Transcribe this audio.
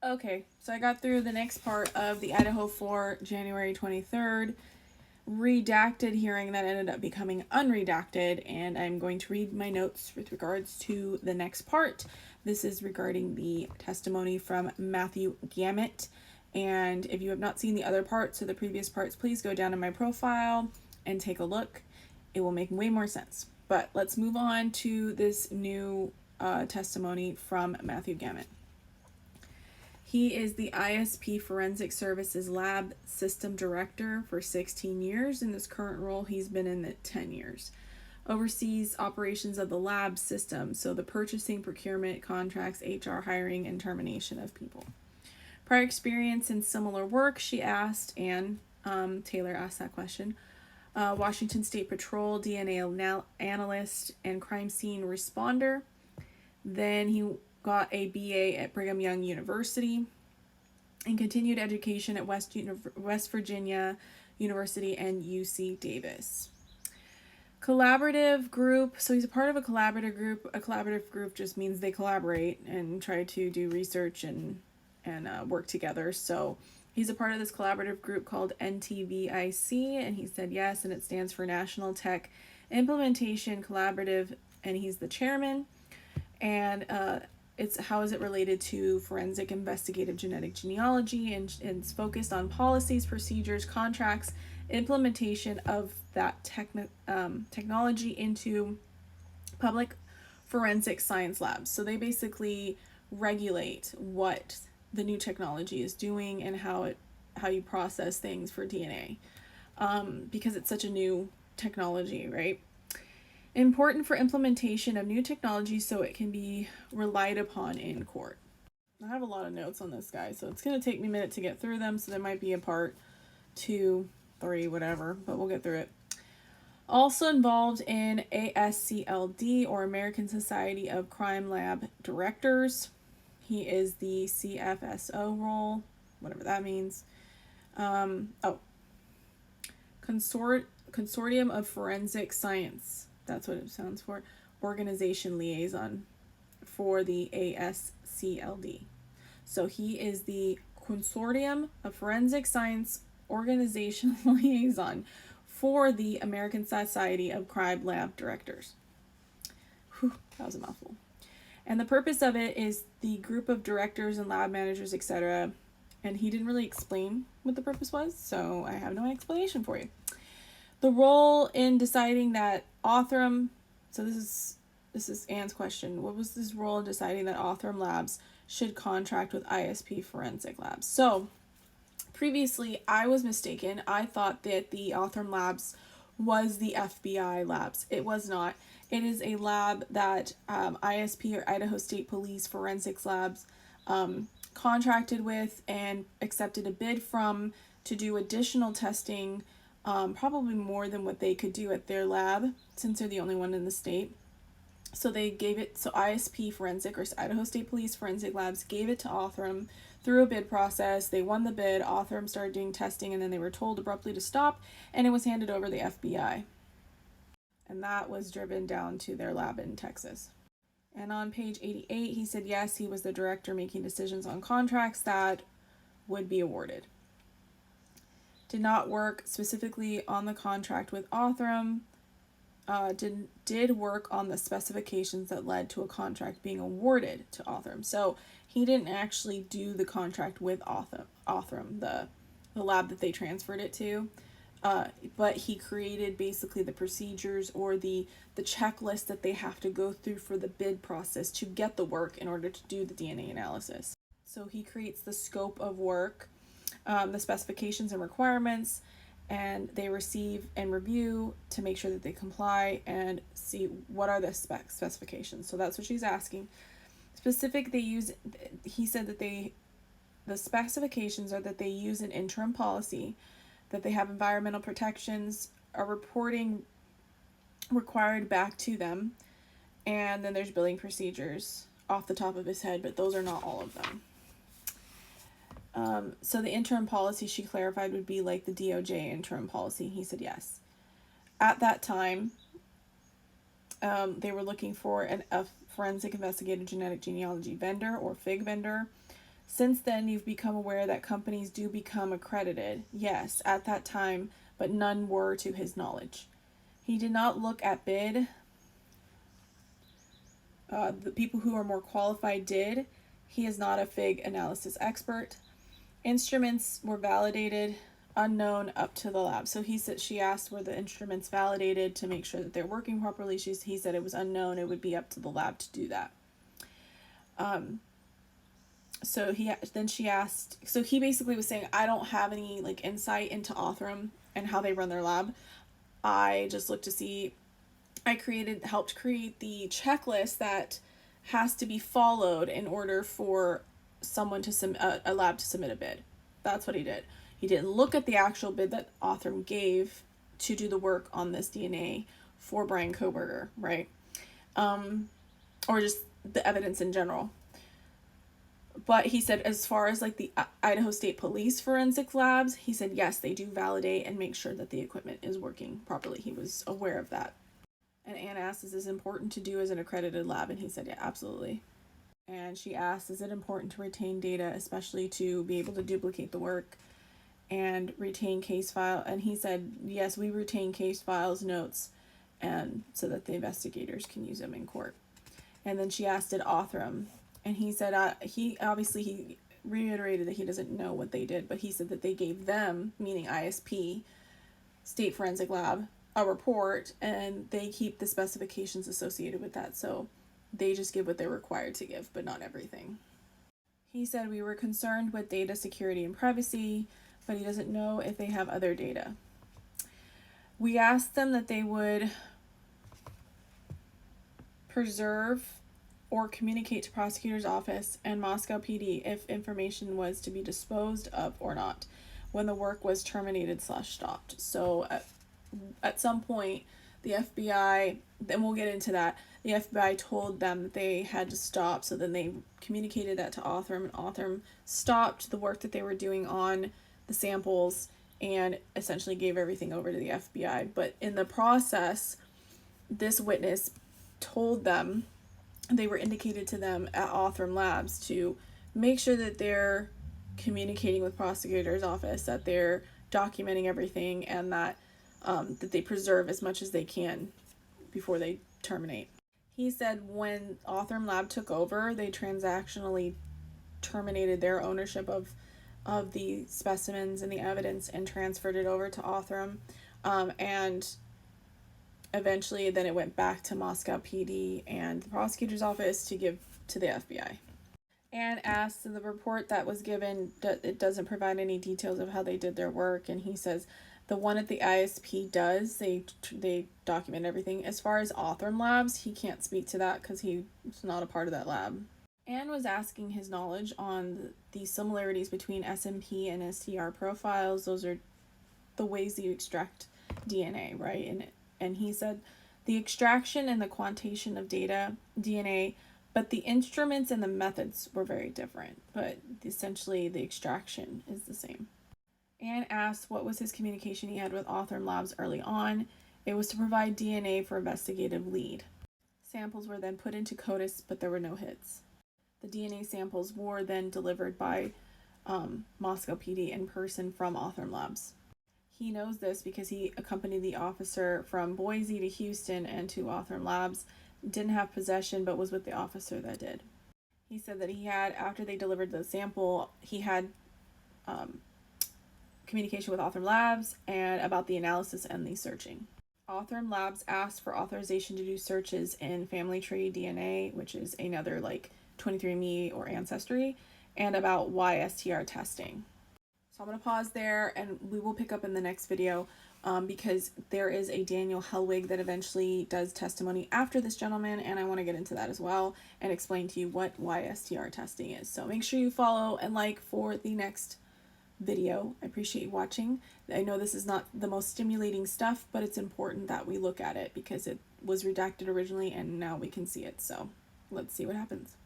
Okay, so I got through the next part of the Idaho for January 23rd redacted hearing that ended up becoming unredacted, and I'm going to read my notes with regards to the next part. This is regarding the testimony from Matthew Gammetts, and if you have not seen the other parts or the previous parts, please go down to my profile and take a look. It will make way more sense. But let's move on to this new testimony from Matthew Gammetts. He is the ISP Forensic Services Lab System Director for 16 years. In this current role, he's been in it 10 years. Oversees operations of the lab system, so the purchasing, procurement, contracts, HR, hiring, and termination of people. Prior experience in similar work, she asked, and Taylor asked that question. Washington State Patrol, DNA analyst, and crime scene responder. Then he got a BA at Brigham Young University and continued education at West Virginia University and UC Davis. Collaborative group. So he's a part of a collaborative group. A collaborative group just means they collaborate and try to do research and work together. So he's a part of this collaborative group called NTVIC, and he said yes, and it stands for National Tech Implementation Collaborative, and he's the chairman. And it's how is it related to forensic investigative genetic genealogy, and it's focused on policies, procedures, contracts, implementation of that technology into public forensic science labs. So they basically regulate what the new technology is doing and how you process things for DNA, because it's such a new technology, right? Important for implementation of new technology so it can be relied upon in court. I have a lot of notes on this guy, so it's going to take me a minute to get through them, so there might be a part 2, 3, whatever, but we'll get through it. Also involved in ASCLD, or American Society of Crime Lab Directors. He is the CFSO role, whatever that means. Consortium of Forensic Science. That's what it sounds for. Organization liaison for the ASCLD. So he is the Consortium of Forensic Science Organization liaison for the American Society of Crime Lab Directors. Whew, that was a mouthful. And the purpose of it is the group of directors and lab managers, etc. And he didn't really explain what the purpose was, so I have no explanation for you. The role in deciding that Othram, so this is Anne's question. What was this role in deciding that Othram Labs should contract with ISP Forensic Labs? So previously, I was mistaken. I thought that the Othram Labs was the FBI labs. It was not. It is a lab that ISP, or Idaho State Police Forensics Labs, contracted with and accepted a bid from to do additional testing. Probably more than what they could do at their lab, since they're the only one in the state. So they gave it, so ISP Forensic, or Idaho State Police Forensic Labs, gave it to Othram through a bid process. They won the bid. Othram started doing testing, and then they were told abruptly to stop, and it was handed over to the FBI. And that was driven down to their lab in Texas. And on page 88, he said yes, he was the director making decisions on contracts that would be awarded. Did not work specifically on the contract with Othram, did work on the specifications that led to a contract being awarded to Othram. So he didn't actually do the contract with Othram, the lab that they transferred it to, but he created basically the procedures or the checklist that they have to go through for the bid process to get the work in order to do the DNA analysis. So he creates the scope of work, the specifications and requirements, and they receive and review to make sure that they comply and see what are the specifications. So that's what she's asking. He said that the specifications are that they use an interim policy, that they have environmental protections, a reporting required back to them, and then there's billing procedures off the top of his head, but those are not all of them. So the interim policy, she clarified, would be like the DOJ interim policy. He said yes. At that time, they were looking for a forensic investigative genetic genealogy vendor, or FIG vendor, Since then, you've become aware that companies do become accredited. Yes, at that time, but none were to his knowledge. He did not look at bid. The people who are more qualified did. He is not a FIG analysis expert. Instruments were validated, unknown up to the lab. So she asked, were the instruments validated to make sure that they're working properly? He said it was unknown. It would be up to the lab to do that. So she asked, so he basically was saying, I don't have any like insight into Othram and how they run their lab. I just looked to see, helped create the checklist that has to be followed in order for someone to a lab to submit a bid. That's what he did. He didn't look at the actual bid that Othram gave to do the work on this DNA for Brian Kohberger, right? Or just the evidence in general. But he said, as far as like the Idaho State Police forensic labs, he said, yes, they do validate and make sure that the equipment is working properly. He was aware of that. And Anne asked, is this important to do as an accredited lab? And he said, yeah, absolutely. And she asked, is it important to retain data, especially to be able to duplicate the work and retain case file? And he said, yes, we retain case files, notes, and so that the investigators can use them in court. And then she asked, did Othram? And he said, he reiterated that he doesn't know what they did, but he said that they gave them, meaning ISP, State Forensic Lab, a report, and they keep the specifications associated with that. So they just give what they're required to give, but not everything. He said, we were concerned with data security and privacy, but he doesn't know if they have other data. We asked them that they would preserve or communicate to prosecutor's office and Moscow PD if information was to be disposed of or not when the work was terminated/stopped. So at some point, the FBI, then we'll get into that, the FBI told them that they had to stop, so then they communicated that to Othram, and Othram stopped the work that they were doing on the samples and essentially gave everything over to the FBI. But in the process, this witness told them, they were indicated to them at Othram Labs to make sure that they're communicating with prosecutor's office, that they're documenting everything, and that that they preserve as much as they can before they terminate. He said when Othram Lab took over, they transactionally terminated their ownership of the specimens and the evidence and transferred it over to Othram, and eventually then it went back to Moscow PD and the prosecutor's office to give to the FBI. And asked in the report that was given that it doesn't provide any details of how they did their work, and he says the one at the ISP does. They document everything. As far as Othram Labs, he can't speak to that because he's not a part of that lab. Anne was asking his knowledge on the similarities between SMP and STR profiles. Those are the ways that you extract DNA, right? And he said the extraction and the quantitation of DNA, but the instruments and the methods were very different. But essentially, the extraction is the same. Anne asked what was his communication he had with Othram Labs early on. It was to provide DNA for investigative lead. Samples were then put into CODIS, but there were no hits. The DNA samples were then delivered by Moscow PD in person from Othram Labs. He knows this because he accompanied the officer from Boise to Houston and to Othram Labs. Didn't have possession, but was with the officer that did. He said that he had, after they delivered the sample, he had communication with Othram Labs and about the analysis and the searching. Othram Labs asked for authorization to do searches in family tree DNA, which is another like 23andMe or Ancestry, and about YSTR testing. So I'm going to pause there and we will pick up in the next video because there is a Daniel Hellwig that eventually does testimony after this gentleman, and I want to get into that as well and explain to you what YSTR testing is. So make sure you follow and like for the next video. I appreciate you watching. I know this is not the most stimulating stuff, but it's important that we look at it because it was redacted originally and now we can see it. So let's see what happens.